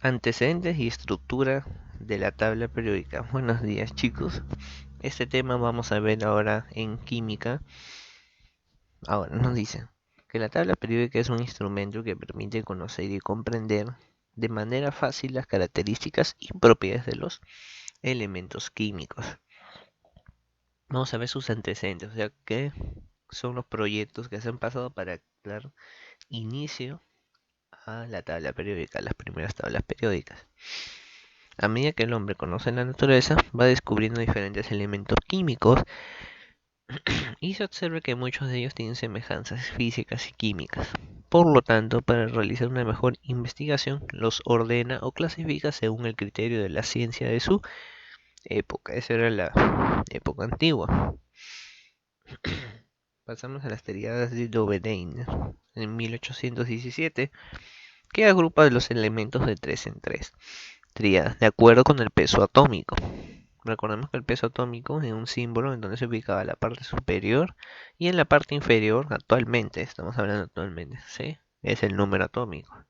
Antecedentes y estructura de la tabla periódica. Buenos días, chicos. Este tema vamos a ver ahora en química. Ahora nos dicen que la tabla periódica es un instrumento que permite conocer y comprender de manera fácil las características y propiedades de los elementos químicos. Vamos a ver sus antecedentes, o sea, qué son los proyectos que se han pasado para dar inicio a la tabla periódica, las primeras tablas periódicas. A medida que el hombre conoce la naturaleza, va descubriendo diferentes elementos químicos y se observa que muchos de ellos tienen semejanzas físicas y químicas. Por lo tanto, para realizar una mejor investigación, los ordena o clasifica según el criterio de la ciencia de su época. Esa era la época antigua. Pasamos a las triadas de Dobedain en 1817, que agrupa los elementos de 3 en 3 tríadas, de acuerdo con el peso atómico. Recordemos que el peso atómico es un símbolo en donde se ubicaba la parte superior y en la parte inferior, actualmente, estamos hablando actualmente, ¿sí? Es el número atómico.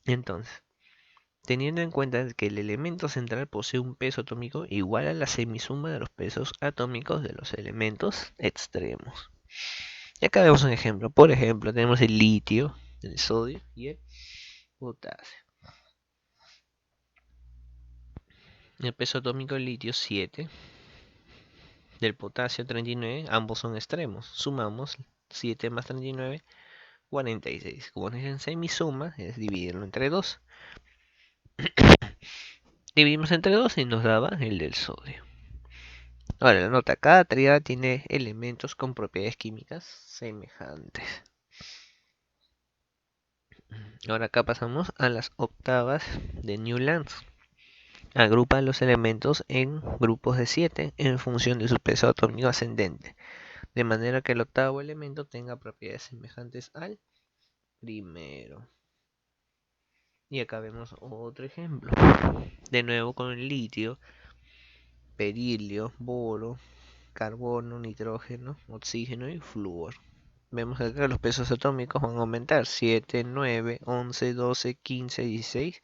Entonces, teniendo en cuenta que el elemento central posee un peso atómico igual a la semisuma de los pesos atómicos de los elementos extremos. Y acá vemos un ejemplo. Por ejemplo, tenemos el litio, el sodio y el potasio. El peso atómico del litio 7, del potasio 39, ambos son extremos. Sumamos 7 más 39, 46. Como nos dicen semisuma, es dividirlo entre 2. Dividimos entre 2 y nos daba el del sodio. Ahora, la nota, cada tríada tiene elementos con propiedades químicas semejantes. Ahora acá pasamos a las octavas de Newlands. Agrupa los elementos en grupos de 7 en función de su peso atómico ascendente, de manera que el octavo elemento tenga propiedades semejantes al primero. Y acá vemos otro ejemplo. De nuevo con el litio, berilio, boro, carbono, nitrógeno, oxígeno y flúor. Vemos que acá los pesos atómicos van a aumentar: 7, 9, 11, 12, 15, 16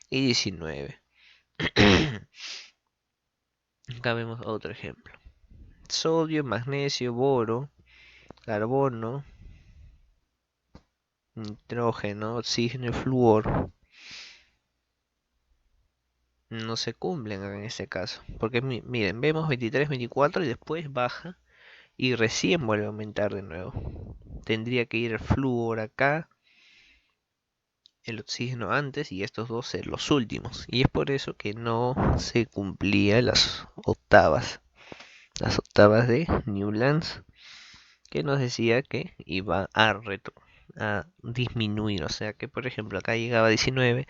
y 19. Acá vemos otro ejemplo. Sodio, magnesio, boro, carbono, nitrógeno, oxígeno y flúor no se cumplen en este caso. Porque miren, vemos 23, 24 y después baja y recién vuelve a aumentar de nuevo. Tendría que ir el flúor acá, el oxígeno antes y estos dos ser los últimos. Y es por eso que no se cumplían las octavas. Las octavas de Newlands, que nos decía que iba a disminuir. O sea que, por ejemplo, acá llegaba a 19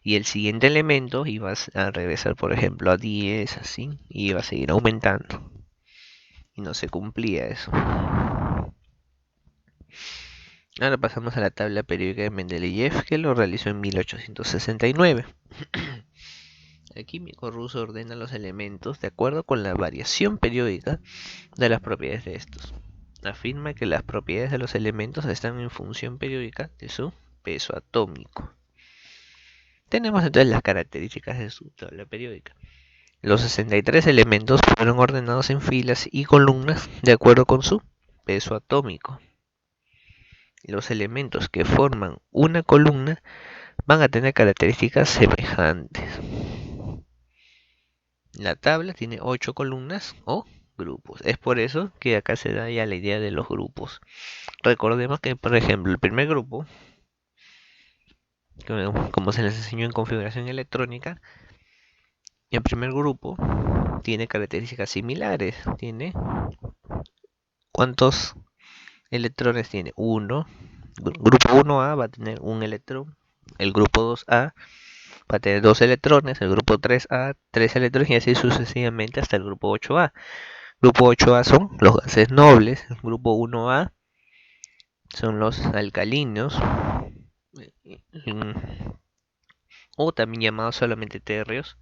y el siguiente elemento iba a regresar, por ejemplo, a 10, así, y iba a seguir aumentando. Y no se cumplía eso. Ahora pasamos a la tabla periódica de Mendeleev, que lo realizó en 1869. El químico ruso ordena los elementos de acuerdo con la variación periódica de las propiedades de estos. Afirma que las propiedades de los elementos están en función periódica de su peso atómico. Tenemos entonces las características de su tabla periódica. Los 63 elementos fueron ordenados en filas y columnas de acuerdo con su peso atómico. Los elementos que forman una columna van a tener características semejantes. La tabla tiene 8 columnas o grupos. Es por eso que acá se da ya la idea de los grupos. Recordemos que, por ejemplo, el primer grupo, como se les enseñó en configuración electrónica, el primer grupo tiene características similares. Tiene ¿cuántos electrones tiene? 1. Grupo 1A va a tener un electrón. El grupo 2A va a tener 2 electrones. El grupo 3A 3 electrones y así sucesivamente hasta el grupo 8A. Grupo 8A son los gases nobles. El grupo 1A son los alcalinos, o también llamados solamente térreos.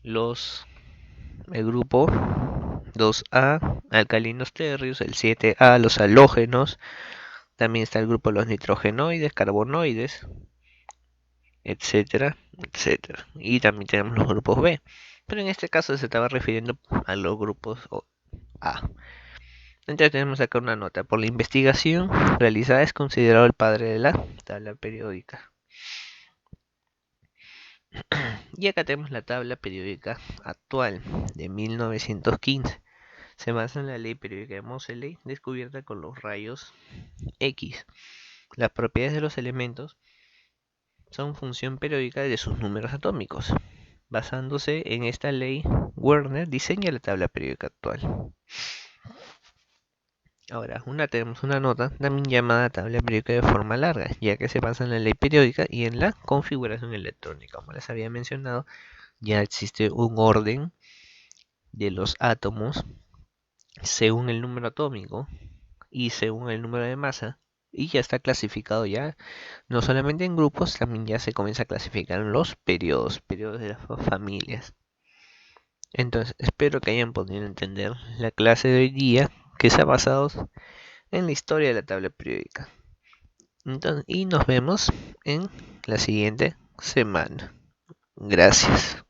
El grupo 2A, alcalinos térreos. El 7A, los halógenos. También está el grupo de los nitrogenoides, carbonoides, etcétera, etcétera. Y también tenemos los grupos B. Pero en este caso se estaba refiriendo a los grupos A. Entonces tenemos acá una nota. Por la investigación realizada es considerado el padre de la tabla periódica. Y acá tenemos la tabla periódica actual de 1915. Se basa en la ley periódica de Moseley, descubierta con los rayos X. Las propiedades de los elementos son función periódica de sus números atómicos. Basándose en esta ley, Werner diseña la tabla periódica actual. Ahora, tenemos una nota también llamada tabla periódica de forma larga, ya que se basa en la ley periódica y en la configuración electrónica. Como les había mencionado, ya existe un orden de los átomos según el número atómico y según el número de masa, y ya está clasificado ya, no solamente en grupos, también ya se comienza a clasificar en los periodos de las familias. Entonces, espero que hayan podido entender la clase de hoy día, que se ha basado en la historia de la tabla periódica. Entonces, y nos vemos en la siguiente semana. Gracias.